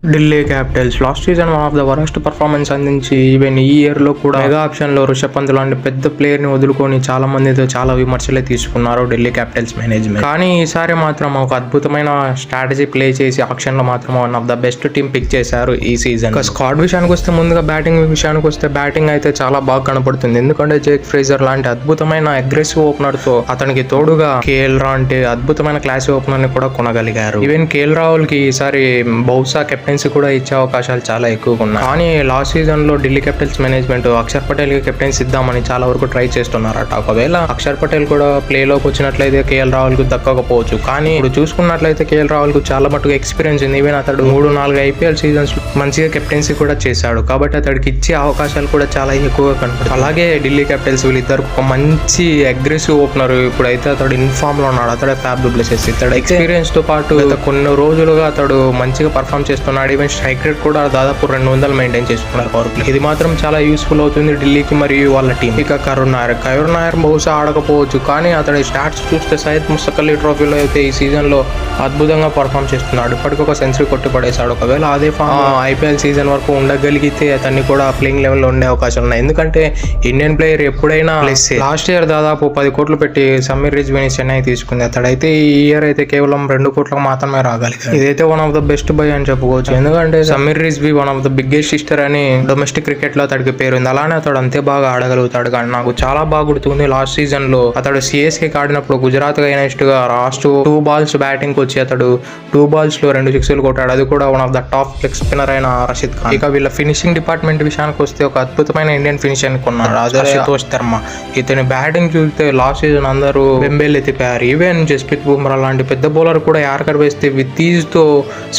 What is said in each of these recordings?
Delhi Capitals last season one of the worst performance అందించి even ఈ year లో కూడా మెగా ఆప్షన్ లో రిషబ్ పంత్ లాంటి పెద్ద ప్లేయర్ ని వదులుకొని చాలా మందితో చాలా విమర్శలే తీసుకున్నారు ఢిల్లీ క్యాపిటల్స్ మేనేజ్మెంట్. కానీ ఈసారి మాత్రం ఒక అద్భుతమైన స్ట్రాటజీ ప్లే చేసి ఆప్షన్ లో మాత్రం one of the best team pick చేశారు ఈ సీజన్. స్క్వాడ్ విషయానికి వస్తే ముందుగా బ్యాటింగ్ విషయానికి వస్తే బ్యాటింగ్ అయితే చాలా బాగా కనపడుతుంది. ఎందుకంటే జేక్ ఫ్రేజర్ లాంటి అద్భుతమైన అగ్రెసివ్ ఓపెనర్ తో అతనికి తోడుగా కేఎల్ లాంటి అద్భుతమైన క్లాసిక్ ఓపెనర్ ని కూడా కొనగలిగారు. ఈవెన్ కేఎల్ రాహుల్ కి ఈసారి బహుశా కెప్టెన్సీ కూడా ఇచ్చే అవకాశాలు చాలా ఎక్కువగా ఉన్నాయి. కానీ లాస్ట్ సీజన్ లో ఢిల్లీ క్యాపిటల్స్ మేనేజ్మెంట్ అక్షర్ పటేల్ కి కెప్టెన్సీ ఇద్దామని చాలా వరకు ట్రై చేస్తున్నారట. ఒకవేళ అక్షర్ పటేల్ కూడా ప్లే లోకి వచ్చినట్లయితే కేఎల్ రాహుల్ కు దక్కకపోవచ్చు. కానీ ఇప్పుడు చూసుకున్నట్లయితే కేఎల్ రాహుల్ కు చాలా మటుకు ఎక్స్పీరియన్స్ ఉంది. ఈవెన్ అతడు 3-4 ఐపీఎల్ సీజన్స్ మంచిగా కెప్టెన్సీ కూడా చేశాడు. కాబట్టి అతడికి ఇచ్చే అవకాశాలు కూడా చాలా ఎక్కువగా కనపడతాయి. అలాగే ఢిల్లీ క్యాపిటల్స్ వీళ్ళిద్దరు ఒక మంచి అగ్రెసివ్ ఓపెనర్ ఇప్పుడైతే అతడు ఇన్ఫామ్ లో ఉన్నాడు. అతడే ఫ్యాబ్ డు ప్లెసిస్. ఇతడు ఎక్స్పీరియన్స్ తో పాటు కొన్ని రోజులుగా అతడు మంచిగా పర్ఫామ్ చేస్తున్నాడు. ఈవెన్ స్ట్రైక్ రేట్ కూడా దాదాపు 200 మెయింటైన్ చేస్తున్నారు పవర్ ప్లే. ఇది మాత్రం చాలా యూస్ఫుల్ అవుతుంది ఢిల్లీకి మరియు వాళ్ళ టీం. ఇక కరుణ్ నాయర్ బహుశా ఆడకపోవచ్చు. కానీ అతడి స్టాట్స్ చూస్తే సయ్యద్ ముస్తక్ అలీ ట్రోఫీలో అయితే ఈ సీజన్ లో అద్భుతంగా పర్ఫామ్ చేస్తున్నాడు. ఇప్పటికి ఒక సెంచరీ కొట్టి పడేశాడు. ఒకవేళ అదే ఫామ్ ఐపీఎల్ సీజన్ వరకు ఉండగలిగితే అతన్ని కూడా ప్లేయింగ్ లెవెల్ లో ఉండే అవకాశాలు ఉన్నాయి. ఎందుకంటే ఇండియన్ ప్లేయర్ ఎప్పుడైనా లాస్ట్ ఇయర్ దాదాపు 10 కోట్లు పెట్టి సమీర్ రిజ్వీని చెన్నై తీసుకుంది. అతడైతే ఈ ఇయర్ అయితే కేవలం 2 కోట్లకు మాత్రమే రాగలిగాడు. ఇదైతే one of the best by అని చెప్పుకోవచ్చు. ఎందుకంటే Sameer Rizvi one of the biggest sister అని డొమెస్టిక్ క్రికెట్ లో అతడికి పేరుంది. అలానే అతడు అంతే బాగా ఆడగలుగుతాడు. కానీ నాకు చాలా బాగా గుర్తుంది లాస్ట్ సీజన్ లో అతడు సిఎస్కే ఆడినప్పుడు గుజరాత్ అగైనెస్ట్ గా లాస్ట్ 2 బాల్స్ బ్యాటింగ్ వచ్చి అతడు 2 బాల్స్ లో 2 సిక్స్లు కొట్టాడు. అది కూడా one of the top leg spinner అయిన రషీద్ ఖాన్. ఇక వీళ్ళ ఫినిషింగ్ డిపార్ట్మెంట్ విషయానికి వస్తే ఒక అద్భుతమైన ఇండియన్ ఫినిషర్ కొన్నాడు. అదే అశుతోష్ శర్మ. ఇతని బ్యాటింగ్ చూస్తే లాస్ట్ సీజన్ అందరూ బెంబేలు ఎత్తిపోయారు. ఈవెన్ జస్ప్రీత్ బుమ్రా లాంటి పెద్ద బౌలర్ కూడా యార్కర్ వేస్తే విత్ ఈజ్ తో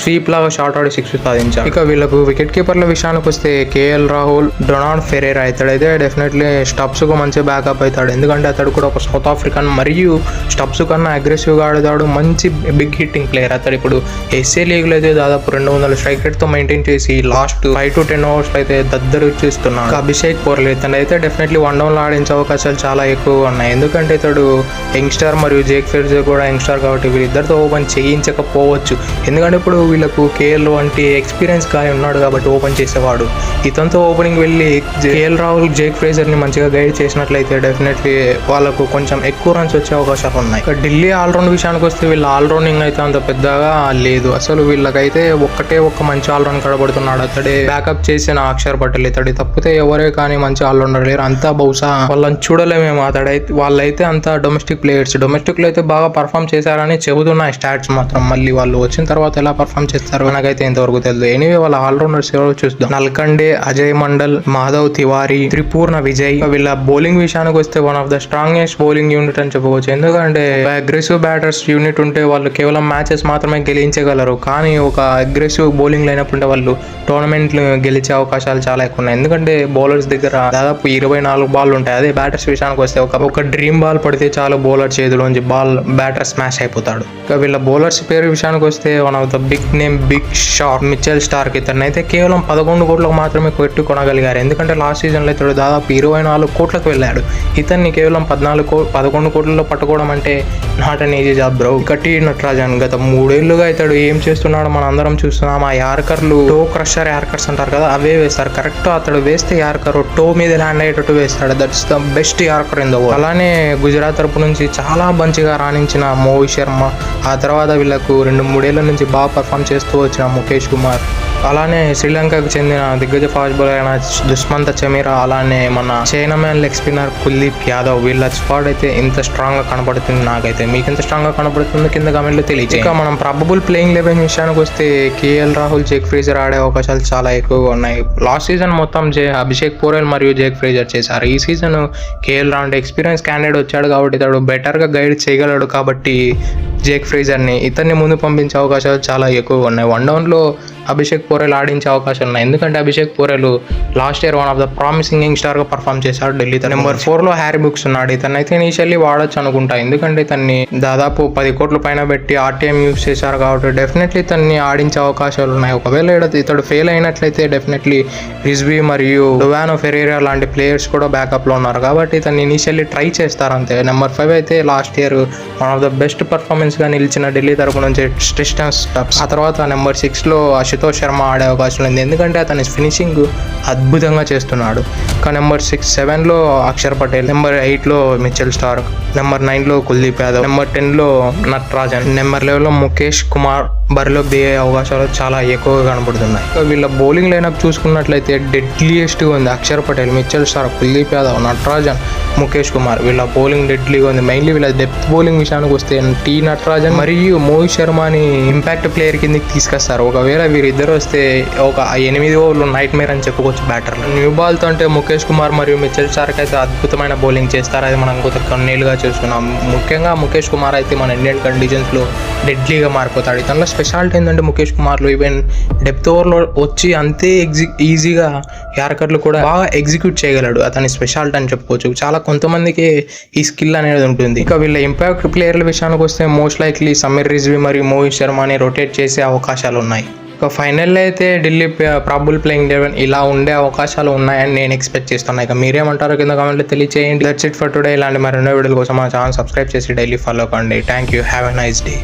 స్వీప్ లాగా షాట్ ఆడి 6 సాధించారు. ఇక వీళ్ళకు వికెట్ కీపర్ల విషయానికి వస్తే కేఎల్ రాహుల్, డొనాల్డ్ ఫెరేరా. ఇతడైతే డెఫినెట్లీ స్టబ్స్ కు మంచి బ్యాకప్ అవుతాడు. ఎందుకంటే అతడు కూడా ఒక సౌత్ ఆఫ్రికన్ మరియు స్టబ్స్ కన్నా అగ్రెసివ్ గా ఆడతాడు. మంచి బిగ్ హిట్టింగ్ ప్లేయర్. అతడు ఇప్పుడు ఎస్ఏ లీగ్ లో అయితే దాదాపు 200 స్ట్రైక్ రేట్ తో మెయింటైన్ చేసి లాస్ట్ 5 to 10 ఓవర్స్ అయితే దద్దరు చేస్తున్నాడు. అభిషేక్ పోర్లే ఇతనైతే డెఫినెట్లీ వన్ డౌన్ లో ఆడించే అవకాశాలు చాలా ఎక్కువగా ఉన్నాయి. ఎందుకంటే ఇతడు యంగ్స్టర్ మరియు జేక్ ఫ్రేజర్ కూడా యంగ్స్టర్ కాబట్టి వీళ్ళిద్దరితో ఓపెన్ చేయించకపోవచ్చు. ఎందుకంటే ఇప్పుడు వీళ్ళకు కేఎల్ వంటి ఎక్స్పీరియన్స్ గాయ ఉన్నాడు కాబట్టి ఓపెన్ చేసేవాడు. ఇతనితో ఓపెనింగ్ వెళ్ళి కేఎల్ రాహుల్, జేక్ ఫ్రేజర్ ని మంచిగా గైడ్ చేసినట్లయితే డెఫినెట్లీ వాళ్ళకు కొంచెం ఎక్కువ రన్స్ వచ్చే అవకాశాలు ఉన్నాయి. ఇక ఢిల్లీ ఆల్రౌండ్ విషయానికి వస్తే వీళ్ళ ఆల్రౌండింగ్ అయితే అంత పెద్దగా లేదు. అసలు వీళ్ళకైతే ఒక మంచి ఆల్రౌండ్ కనబడుతున్నాడు. అతడే బ్యాకప్ చేసిన అక్షర్ పటేల్. ఇతడి తప్పితే ఎవరే కానీ మంచి ఆల్రౌండర్ లేరు. అంతా బహుశా వాళ్ళని చూడలేమేమో. వాళ్ళైతే అంతా డొమెస్టిక్ ప్లేయర్స్. డొమెస్టిక్ లో అయితే బాగా పర్ఫామ్ చేశారని చెబుతున్నాయి స్టాట్స్ మాత్రం. మళ్ళీ వాళ్ళు వచ్చిన తర్వాత ఎలా పర్ఫామ్ చేస్తారు నాకైతే ఇంతవరకు తెలియదు. ఎనీవే వాళ్ళ ఆల్రౌండర్స్ ఎవరో చూద్దాం. నల్కండే, అజయ్ మండల్, మాధవ్ తివారీ, త్రిపూర్ణ విజయ్. వీళ్ళ బౌలింగ్ విషయానికి వస్తే one of the strongest bowling unit అని చెప్పవచ్చు. ఎందుకంటే అగ్రెసివ్ బ్యాటర్స్ యూనిట్ ఉంటే వాళ్ళు కేవలం మ్యాచెస్ మాత్రమే గెలించగలరు. కానీ ఒక అగ్రెసివ్ బౌలింగ్ లేనప్పుడు వాళ్ళు టోర్నమెంట్లు గెలిచే అవకాశాలు చాలా ఎక్కువ ఉన్నాయి. ఎందుకంటే బౌలర్స్ దగ్గర దాదాపు 24 బాల్ ఉంటాయి. అదే బ్యాటర్స్ విషయానికి వస్తే ఒక డ్రీమ్ బాల్ పడితే చాలు బౌలర్ చేతిలోంచి బ్యాటర్ స్మాష్ అయిపోతాడు. ఇక వీళ్ళ బౌలర్స్ పేరు విషయానికి వస్తే one of the big name big shot Mitchell Starc. ఇతన్ని అయితే కేవలం 11 కోట్లకు మాత్రమే పెట్టి కొనగలిగారు. ఎందుకంటే లాస్ట్ సీజన్ లో ఇతడు దాదాపు 24 కోట్లకు వెళ్ళాడు. ఇతన్ని కేవలం 11 కోట్లలో పట్టుకోవడం అంటే not an easy job bro. ఇక టీ నటరాజన్ గత 3 ఏళ్లుగా ఇతడు ఏం చేస్తున్నాడో మనం అందరం చూస్తున్నాం. ఆ యార్కర్లు టో క్రషర్ యార్కర్స్ అంటారు కదా, అవే వేస్తారు. కరెక్ట్ అతడు వేస్తే యార్కర్ టో మీద ల్యాండ్ అయ్యేటట్టు వేస్తాడు. That's the best yorker in the world. అలానే గుజరాత్ తరపు నుంచి చాలా మంచిగా రాణించిన మోహిత్ శర్మ. ఆ తర్వాత వీళ్ళకు 2-3 ఏళ్ల నుంచి బాగా పర్ఫామ్ చేస్తూ వచ్చిన ముఖేష్ కుమార్. అలానే శ్రీలంకకు చెందిన దిగ్గజ ఫాస్ట్ బౌలర్ అయిన దుష్మంత చమీరా. అలానే మన చైనామ్యాన్ లెగ్ స్పిన్నర్ కుల్దీప్ యాదవ్. వీళ్ళ స్క్వాడ్ అయితే ఇంత స్ట్రాంగ్ గా కనపడుతుంది. నాకైతే మీకు ఎంత స్ట్రాంగ్ గా కనపడుతుంది కింద కమెంట్ లో తెలియదు. ఇక మనం ప్రాబబుల్ ప్లేయింగ్ 11 విషయానికి వస్తే కేఎల్ రాహుల్, జేక్ ఫ్రేజర్ ఆడే అవకాశాలు చాలా ఎక్కువగా ఉన్నాయి. లాస్ట్ సీజన్ మొత్తం అభిషేక్ పోరెల్ మరియు జేక్ ఫ్రేజర్ చేశారు. ఈ season KL Rahul experience candidate వచ్చాడు కాబట్టి ఇతడు బెటర్ గా గైడ్ చేయగలడు. కాబట్టి జేక్ ఫ్రేజర్ ని ఇతన్ని ముందు పంపించే అవకాశాలు చాలా ఎక్కువగా ఉన్నాయి. వన్ డౌన్ లో అభిషేక్ పోరెల్ ఆడించే అవకాశాలు ఉన్నాయి. ఎందుకంటే Abhishek Porel last year one of the promising youngster గా పర్ఫామ్ చేశాడు ఢిల్లీ. నెంబర్ 4 లో హ్యారీ బుక్స్ ఉన్నాడు. ఇతనైతే ఇనిషియల్లీ వాడొచ్చు అనుకుంటా. ఎందుకంటే ఇతన్ని దాదాపు 10 కోట్ల పైన పెట్టి ఆర్టీఎం యూస్ చేశారు కాబట్టి డెఫినెట్లీ ఇతన్ని ఆడించే అవకాశాలు ఉన్నాయి. ఒకవేళ ఇతడు ఫెయిల్ అయినట్లయితే డెఫినెట్లీ రిజ్వీ మరియు డొవానో ఫెరేరా లాంటి ప్లేయర్స్ కూడా బ్యాకప్ లో ఉన్నారు కాబట్టి ఇతన్ని ఇనిషియల్లీ ట్రై చేస్తారు అంతే. నెంబర్ 5 అయితే last year one of the best performance గా నిలిచిన ఢిల్లీ తరపు నుంచి ట్రిస్టన్ స్టబ్స్. ఆ తర్వాత నెంబర్ 6 లో అశుతోష్ శర్మ శర్మ ఆడే అవకాశం ఉంది, ఎందుకంటే అతని ఫినిషింగ్ అద్భుతంగా చేస్తున్నాడు. ఇంకా నెంబర్ 6-7లో అక్షర్ పటేల్, నెంబర్ 8లో మిచెల్ స్టార్క్, నెంబర్ 9లో కుల్దీప్ యాదవ్, నెంబర్ 10లో నటరాజన్, నెంబర్ 11లో ముఖేష్ కుమార్ బరిలో దిగే అవకాశాలు చాలా ఎక్కువగా కనబడుతున్నాయి. వీళ్ళ బౌలింగ్ లైనప్ చూసుకున్నట్లయితే డెడ్లీయెస్ట్గా ఉంది. అక్షర్ పటేల్, మిచెల్ స్టార్క్, కుల్దీప్ యాదవ్, నటరాజన్, ముఖేష్ కుమార్, వీళ్ళ బౌలింగ్ డెడ్లీగా ఉంది. మెయిన్లీ వీళ్ళ డెప్త్ బౌలింగ్ విషయానికి వస్తే టీ నటరాజన్ మరియు మోహిత్ శర్మని ఇంపాక్ట్ ప్లేయర్ కిందకి తీసుకొస్తారు. ఒకవేళ వీరిద్దరు వస్తే ఒక 8 ఓవర్లు నైట్ మేర్ అని చెప్పుకోవచ్చు బ్యాటర్లు. న్యూ బాల్తో అంటే ముఖేష్ కుమార్ మరియు మిచెల్ స్టార్క్ అయితే అద్భుతమైన బౌలింగ్ చేస్తారు, అది మనం కొన్నేళ్ళుగా చూస్తున్నాం. ముఖ్యంగా ముఖేష్ కుమార్ అయితే మన ఇండియన్ కండిషన్స్లో డెడ్లీగా మారిపోతాడు. ఇతనిలో స్పెషాలిటీ ఏంటంటే ముఖేష్ కుమార్లో ఈవెన్ డెప్త్ ఓవర్లో వచ్చి అంతే ఈజీగా యార్కర్లు కూడా బాగా ఎగ్జిక్యూట్ చేయగలడు, అతని స్పెషాలిటీ అని చెప్పుకోవచ్చు. చాలా కొంతమందికి ఈ స్కిల్ అనేది ఉంటుంది. ఇంకా వీళ్ళ ఇంపాక్ట్ ప్లేయర్ల విషయానికి వస్తే మోస్ట్ లైక్లీ సమీర్ రిజ్వీ మరియు మోహిత్ శర్మని రొటేట్ చేసే అవకాశాలు ఉన్నాయి. ఇక ఫైనల్లో అయితే ఢిల్లీ ప్రాబుల్ ప్లేయింగ్ 11 ఇలా ఉండే అవకాశాలు ఉన్నాయని నేను ఎక్స్పెక్ట్ చేస్తున్నాను. ఇక మీరేమంటారో కింద కామెంట్లో తెలియచేయండి. That's it for today. ఇలాంటి మరెన్నో వీడియోల కోసం మా ఛానల్ సబ్స్క్రైబ్ చేసి డైలీ ఫాలో కండి. Thank you. Have a nice day.